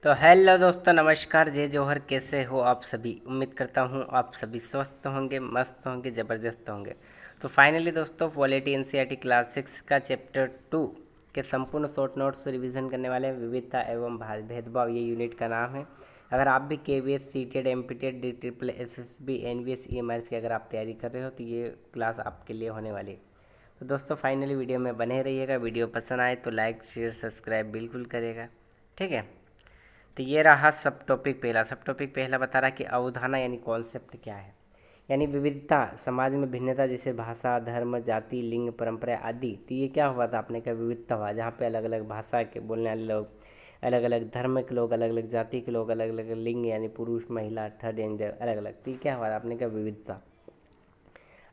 तो हेलो दोस्तों, नमस्कार। जय जौहर। कैसे हो आप सभी? उम्मीद करता हूँ आप सभी स्वस्थ होंगे, मस्त होंगे, ज़बरदस्त होंगे। तो फाइनली दोस्तों, पॉलिटी एनसीईआरटी क्लास 6 का चैप्टर 2 के संपूर्ण शॉर्ट नोट्स रिवीजन करने वाले हैं। विविधता एवं भेदभाव, ये यूनिट का नाम है। अगर आप भी KVS, CTET, MPTET, DSSS, SSB, NVS, EMRS की अगर आप तैयारी कर रहे हो तो ये क्लास आपके लिए होने वाली है। तो दोस्तों फाइनली वीडियो में बने रहिएगा। वीडियो पसंद आए तो लाइक, शेयर, सब्सक्राइब बिल्कुल करेगा। ठीक है। तो ये रहा सब टॉपिक पहला बता रहा है कि अवधारणा यानी कॉन्सेप्ट क्या है। यानी विविधता, समाज में भिन्नता, जैसे भाषा, धर्म, जाति, लिंग, परंपरा आदि। तो ये क्या हुआ था, आपने कहा विविधता हुआ, जहाँ पे अलग अलग भाषा के बोलने वाले लोग, अलग अलग धर्म के लोग, अलग अलग जाति के लोग, अलग अलग लिंग यानी पुरुष, महिला, थर्ड जेंडर अलग अलग। तो ये क्या हुआ, आपने कहा विविधता।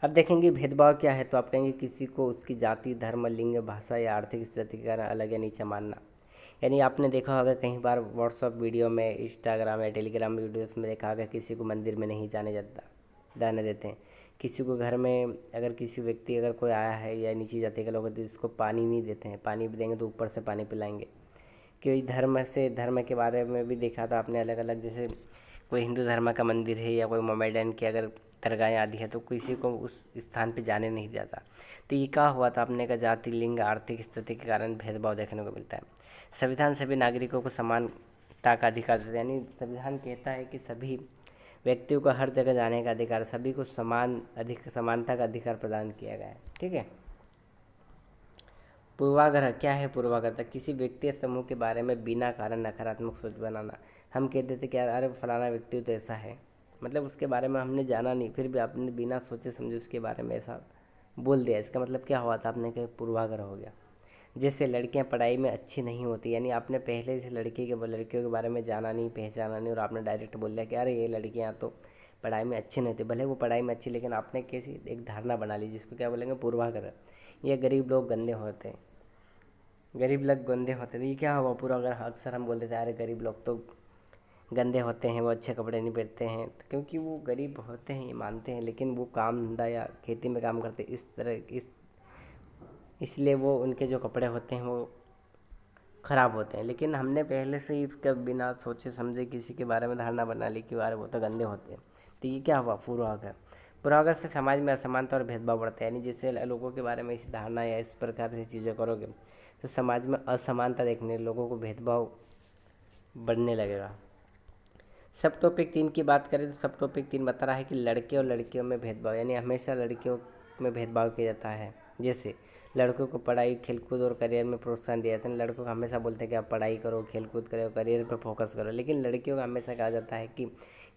अब देखेंगे भेदभाव क्या है, तो आप कहेंगे किसी को उसकी जाति, धर्म, लिंग, भाषा या आर्थिक स्थिति के कारण अलग या नीचे मानना। यानी आपने देखा होगा कई बार व्हाट्सअप वीडियो में, इंस्टाग्राम या टेलीग्राम वीडियोस में देखा होगा किसी को मंदिर में नहीं जाने देते हैं। किसी को घर में अगर किसी व्यक्ति अगर कोई आया है या नीची जाति के लोग हैं तो उसको पानी नहीं देते हैं। पानी भी देंगे तो ऊपर से पानी पिलाएंगे। कोई धर्म के बारे में भी देखा था आपने, अलग अलग, जैसे कोई हिंदू धर्म का मंदिर है या कोई मोमेडन की अगर दरगाहें आदि है तो किसी को उस स्थान पे जाने नहीं जाता। तो ये क्या हुआ था, आपने का जाति, लिंग, आर्थिक स्थिति के कारण भेदभाव देखने को मिलता है। संविधान सभी नागरिकों को समानता का अधिकार देता है। यानी संविधान कहता है कि सभी व्यक्तियों को हर जगह जाने का अधिकार, सभी को समानता का अधिकार प्रदान किया गया है। ठीक है। पूर्वाग्रह क्या है? पूर्वाग्रह तक किसी व्यक्ति या समूह के बारे में बिना कारण नकारात्मक सोच बनाना। हम कहते थे कि यार अरे फलाना व्यक्ति तो ऐसा है, मतलब उसके बारे में हमने जाना नहीं, फिर भी आपने बिना सोचे समझे उसके बारे में ऐसा बोल दिया। इसका मतलब क्या हुआ था, आपने कहा पूर्वाग्रह हो गया। जैसे लड़कियां पढ़ाई में अच्छी नहीं होती, यानी आपने पहले से लड़कियों के बारे में जाना नहीं, पहचाना नहीं, और आपने डायरेक्ट बोल दिया कि अरे ये लड़कियां तो पढ़ाई में अच्छी नहीं थी। भले वो पढ़ाई में अच्छी, लेकिन आपने कैसी एक धारणा बना ली, जिसको क्या बोलेंगे, पूर्वाग्रह। ये गरीब लोग गंदे होते हैं, गरीब लोग गंदे होते थे। ये क्या हुआ, पूरा अगर अक्सर हम बोलते थे अरे गरीब लोग तो गंदे होते हैं, वो अच्छे कपड़े नहीं पहनते हैं, तो क्योंकि वो गरीब होते हैं ये मानते हैं, लेकिन वो काम धंधा या खेती में काम करते इस तरह इसलिए वो उनके जो कपड़े होते हैं वो ख़राब होते हैं। लेकिन हमने पहले से ही इसका बिना सोचे समझे किसी के बारे में धारणा बना ली कि अरे वो तो गंदे होते हैं। तो ये क्या हुआ, पूर्वाग्रह। पूर्वाग्रह से समाज में असमानता और भेदभाव बढ़ता है। यानी जैसे लोगों के बारे में इस धारणा या इस प्रकार से चीज़ें करोगे तो समाज में असमानता देखने, लोगों को भेदभाव बढ़ने लगेगा। सब टॉपिक 3 की बात करें तो सब टॉपिक 3 बता रहा है कि लड़के और लड़कियों में भेदभाव, यानी हमेशा लड़कियों में भेदभाव किया जाता है। जैसे लड़कों को पढ़ाई, खेलकूद और करियर में प्रोत्साहन दिया जाता है। लड़कों को हमेशा बोलते हैं कि आप पढ़ाई करो, खेलकूद करो, करियर पर फोकस करो, लेकिन लड़कियों को हमेशा कहा जाता है कि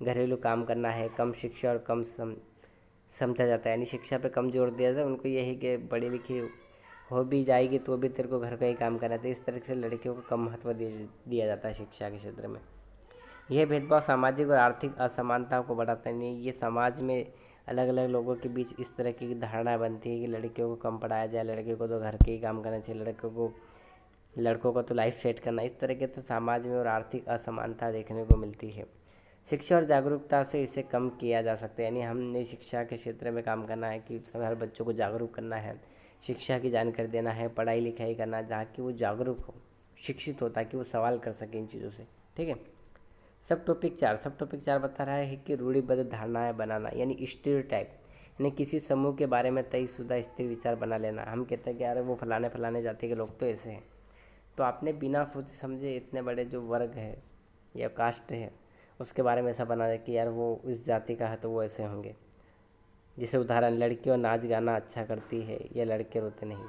घरेलू काम करना है, कम शिक्षा और कम समझा जाता है। यानी शिक्षा पे कम जोर दिया जाता है। उनको यही कि पढ़ी लिखी हो भी जाएगी तो भी तेरे को घर का ही काम करना है। इस तरह से लड़कियों को कम महत्व दिया जाता है शिक्षा के क्षेत्र में। यह भेदभाव सामाजिक और आर्थिक असमानताओं को बढ़ाता है। ये समाज में अलग अलग लोगों के बीच इस तरह की धारणा बनती है कि लड़कियों को कम पढ़ाया जाए, लड़कियों को तो घर के ही काम करना चाहिए, लड़कों को तो लाइफ सेट करना। इस तरह के तो समाज में और आर्थिक असमानता देखने को मिलती है। शिक्षा और जागरूकता से इसे कम किया जा सकता है। यानी हमने शिक्षा के क्षेत्र में काम करना है कि हर बच्चों को जागरूक करना है, शिक्षा की जानकारी देना है, पढ़ाई लिखाई करना है, जहाँ कि वो जागरूक हो, शिक्षित हो, ताकि वो सवाल कर सके इन चीज़ों से। ठीक है। सब टॉपिक चार बता रहा है कि रूढ़िबद्ध धारणाएं बनाना, यानी स्टीरियोटाइप। यानी किसी समूह के बारे में तयशुदा स्थिर विचार बना लेना। हम कहते हैं कि यार वो फलाने फलाने जाति के लोग तो ऐसे हैं, तो आपने बिना सोचे समझे इतने बड़े जो वर्ग है या कास्ट है उसके बारे में ऐसा बना दिया कि यार वो इस जाति का है तो वो ऐसे होंगे। जैसे उदाहरण, लड़कियों नाच गाना अच्छा करती है या लड़के रोते नहीं,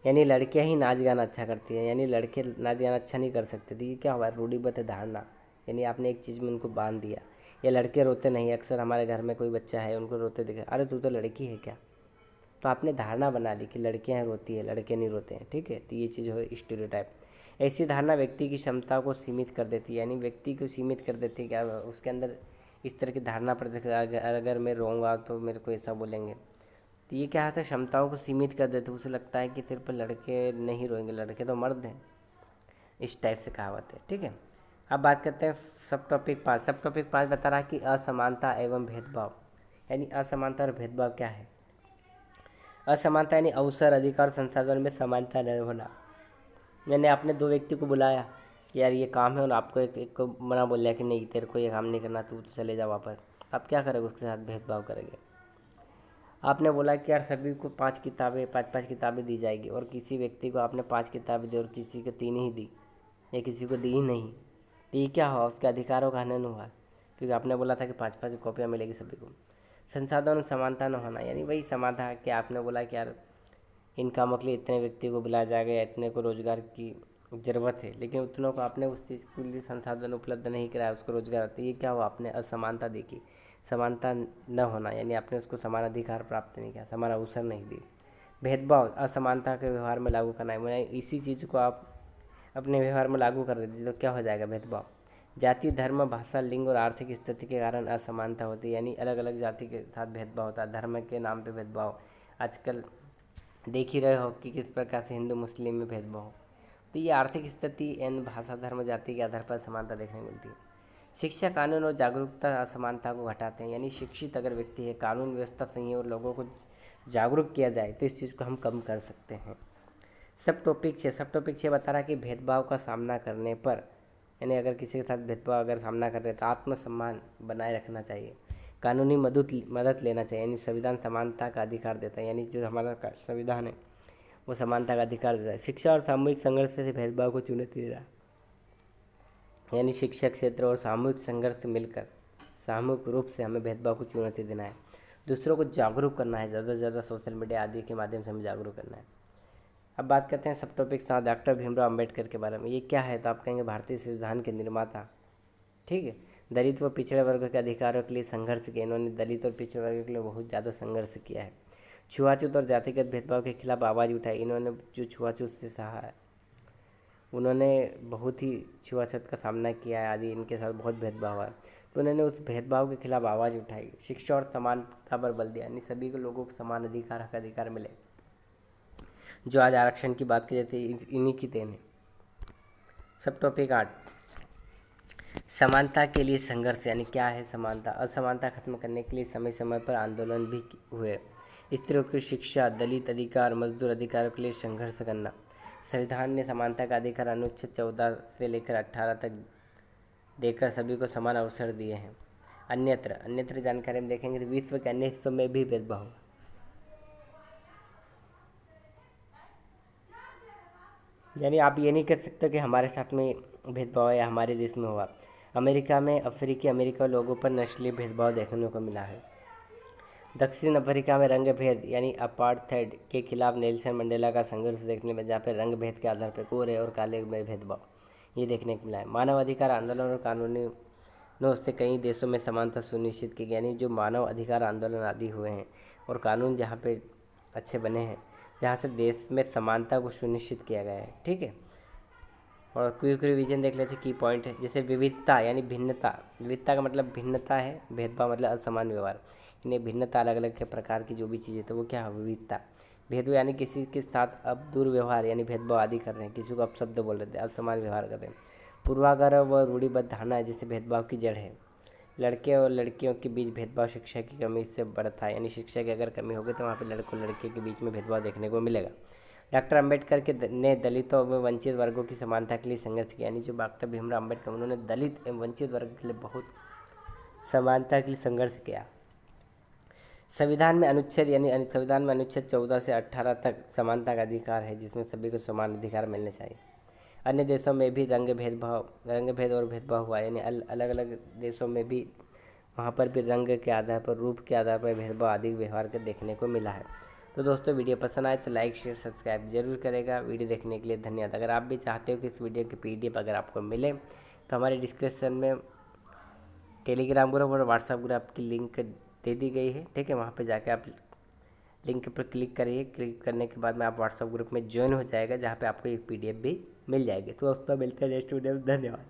यानी लड़कियां ही नाच गाना अच्छा करती हैं, यानी लड़के नाच गाना अच्छा नहीं कर सकते। तो ये क्या हुआ, रूढ़िबद्ध धारणा। यानी आपने एक चीज़ में उनको बांध दिया। या लड़के रोते नहीं, अक्सर हमारे घर में कोई बच्चा है उनको रोते दिखे, अरे तू तो लड़की है क्या, तो आपने धारणा बना ली कि लड़कियां हैं रोती है, लड़के नहीं रोते हैं। ठीक है। तो ये चीज़ हो स्टीरियोटाइप। ऐसी धारणा व्यक्ति की क्षमता को सीमित कर देती है, यानी व्यक्ति को सीमित कर देती है कि उसके अंदर इस तरह की धारणा पड़ जाती है, अगर मैं रोऊंगा तो मेरे को ऐसा बोलेंगे। तो ये क्या होता है, क्षमताओं को सीमित कर देते, उसे लगता है कि सिर्फ लड़के नहीं रोएंगे, लड़के तो मर्द हैं, इस टाइप से कहावत है। ठीक है। अब बात करते हैं सब टॉपिक 5 बता रहा है कि असमानता एवं भेदभाव। यानी असमानता और भेदभाव क्या है। असमानता यानी अवसर, अधिकार, संसाधन में समानता न होना। यानी आपने दो व्यक्ति को बुलाया, कि यार ये काम है और आपको एक को मना बोल दिया कि नहीं तेरे को ये काम नहीं करना, तू तो चले जा वापस, आप क्या करोगे? उसके साथ भेदभाव करेंगे। आपने बोला कि यार सभी को 5 किताबें 5-5 किताबें दी जाएगी और किसी व्यक्ति को आपने 5 किताबें दी और किसी को 3 ही दी या किसी को दी ही नहीं, तो ये क्या हुआ? उसके अधिकारों का हनन हुआ, क्योंकि आपने बोला था कि 5-5 कॉपियाँ मिलेगी सभी को। संसाधन और समानता न होना, यानी वही समाधान कि आपने बोला कि यार इन कामों के लिए इतने व्यक्ति को बुलाया जाएगा या इतने को रोजगार की ज़रूरत है, लेकिन उतनों को आपने उस चीज़ के लिए संसाधन उपलब्ध नहीं कराया, उसको रोजगार, तो ये क्या हुआ? आपने असमानता देखी। समानता न होना यानी आपने उसको समान अधिकार प्राप्त नहीं किया, समान अवसर नहीं दी। भेदभाव असमानता के व्यवहार में लागू करना है, यानी इसी चीज़ को आप अपने व्यवहार में लागू कर देते तो क्या हो जाएगा? भेदभाव। जाति, धर्म, भाषा, लिंग और आर्थिक स्थिति के कारण असमानता होती है, यानी अलग अलग जाति के साथ भेदभाव होता है, धर्म के नाम पे भेदभाव। आजकल देख ही रहे हो कि किस प्रकार से हिंदू मुस्लिम में भेदभाव। तो ये आर्थिक स्थिति एन भाषा, धर्म, जाति के आधार पर समानता देखने को मिलती है। शिक्षा, कानून और जागरूकता असमानता को घटाते हैं, यानी शिक्षित अगर व्यक्ति है, कानून व्यवस्था सही है और लोगों को जागरूक किया जाए तो इस चीज़ को हम कम कर सकते हैं। सब टॉपिक 6 बता रहा कि भेदभाव का सामना करने पर, यानी अगर किसी के साथ भेदभाव अगर सामना कर रहे तो आत्मसम्मान बनाए रखना चाहिए, कानूनी मदद लेना चाहिए, यानी संविधान समानता का अधिकार देता है, यानी जो हमारा संविधान है वो समानता का अधिकार देता है। शिक्षा और सामूहिक संघर्ष से भेदभाव को चुनौती दे रहा है, यानी शिक्षा क्षेत्र और सामूहिक संघर्ष से मिलकर सामूहिक रूप से हमें भेदभाव को चुनौती देना है, दूसरों को जागरूक करना है, ज़्यादा से ज़्यादा सोशल मीडिया आदि के माध्यम से हमें जागरूक करना है। अब बात करते हैं सब टॉपिक 7 डॉक्टर भीमराव अम्बेडकर के बारे में। ये क्या है? तो आप कहेंगे भारतीय संविधान के निर्माता, ठीक है। दलित व पिछड़े वर्ग के अधिकारों के लिए संघर्ष किया, इन्होंने दलित और पिछड़े वर्ग के लिए बहुत ज़्यादा संघर्ष किया है। छुआछूत और जातिगत भेदभाव के खिलाफ आवाज़ उठाई, इन्होंने जो छुआछूत से सहा है, उन्होंने बहुत ही छुआछूत का सामना किया है आदि, इनके साथ बहुत भेदभाव है, तो उन्होंने उस भेदभाव के खिलाफ आवाज़ उठाई। शिक्षा और समानता पर बल दिया, यानी सभी को लोगों को समान अधिकार, हक अधिकार मिले। जो आज आरक्षण की बात की जाती है इन्हीं की देन है। सब टॉपिक 8 समानता के लिए संघर्ष, यानी क्या है समानता? असमानता खत्म करने के लिए समय समय पर आंदोलन भी हुए। स्त्रियों की शिक्षा, दलित अधिकार, मजदूर अधिकारों के लिए संघर्ष करना। संविधान ने समानता का अधिकार अनुच्छेद 14 से लेकर 18 तक देकर सभी को समान अवसर दिए हैं। अन्यत्र जानकारी में देखेंगे तो विश्व के अन्य हिस्सों में भी भेदभाव, यानी आप ये नहीं कर सकते कि हमारे साथ में भेदभाव या हमारे देश में हुआ। अमेरिका में अमेरिका लोगों पर नस्लीय भेदभाव देखने को मिला है। दक्षिण अफ्रीका में रंग भेद यानी अपार्थाइड के खिलाफ नेल्सन मंडेला का संघर्ष देखने में, जहाँ पर रंग भेद के आधार पर गोरे और काले में भेदभाव ये देखने को मिला है। मानव अधिकार आंदोलन और कानूनों से कई देशों में समानता सुनिश्चित की गई, यानी जो मानव अधिकार आंदोलन आदि हुए हैं और कानून जहाँ पे अच्छे बने हैं, जहाँ से देश में समानता को सुनिश्चित किया गया है, ठीक है। और क्विक रिवीजन देख लेते की पॉइंट है, जैसे विविधता यानी भिन्नता। विविधता का मतलब भिन्नता है, भेदभाव मतलब असमान व्यवहार, यानी भिन्नता अलग अलग के प्रकार की जो भी चीज़ें तो वो क्या है? विविधता। भेदभाव यानी किसी के साथ अब दुर्व्यवहार यानी भेदभाव आदि कर रहे हैं, किसी को अपशब्द बोल रहे हैं, असमान व्यवहार कर रहे हैं। पूर्वाग्रह व रूढ़िबद्ध धारणा है, जैसे भेदभाव की जड़ है। लड़के और लड़कियों के बीच भेदभाव शिक्षा की कमी से बढ़ता है, यानी शिक्षा की अगर कमी होगी तो वहाँ पे लड़कों लड़के के बीच में भेदभाव देखने को मिलेगा। डॉक्टर अम्बेडकर ने दलितों व वंचित वर्गों की समानता के लिए संघर्ष किया, यानी जो डॉक्टर भीमराव अम्बेडकर उन्होंने दलित एवं वंचित वर्ग के लिए बहुत समानता के लिए संघर्ष किया। संविधान में अनुच्छेद 14 से 18 तक समानता का अधिकार है, जिसमें सभी को समान अधिकार मिलने चाहिए। अन्य देशों में भी रंग भेद और भेदभाव हुआ, यानी अलग अलग देशों में भी वहाँ पर भी रंग के आधार पर, रूप के आधार पर भेदभाव आदि व्यवहार के देखने को मिला है। तो दोस्तों वीडियो पसंद आए तो लाइक शेयर सब्सक्राइब जरूर करेगा। वीडियो देखने के लिए धन्यवाद। अगर आप भी चाहते हो कि इस वीडियो की PDF अगर आपको मिले तो हमारे डिस्क्रिप्शन में टेलीग्राम ग्रुप और व्हाट्सएप ग्रुप की लिंक दे दी गई है, ठीक है। वहाँ पे जाके आप लिंक पर क्लिक करिए, क्लिक करने के बाद में आप व्हाट्सएप ग्रुप में ज्वाइन हो जाएगा, जहाँ पे आपको एक PDF भी मिल जाएगी। तो दोस्तों मिलते हैं नेक्स्ट वीडियो में, धन्यवाद।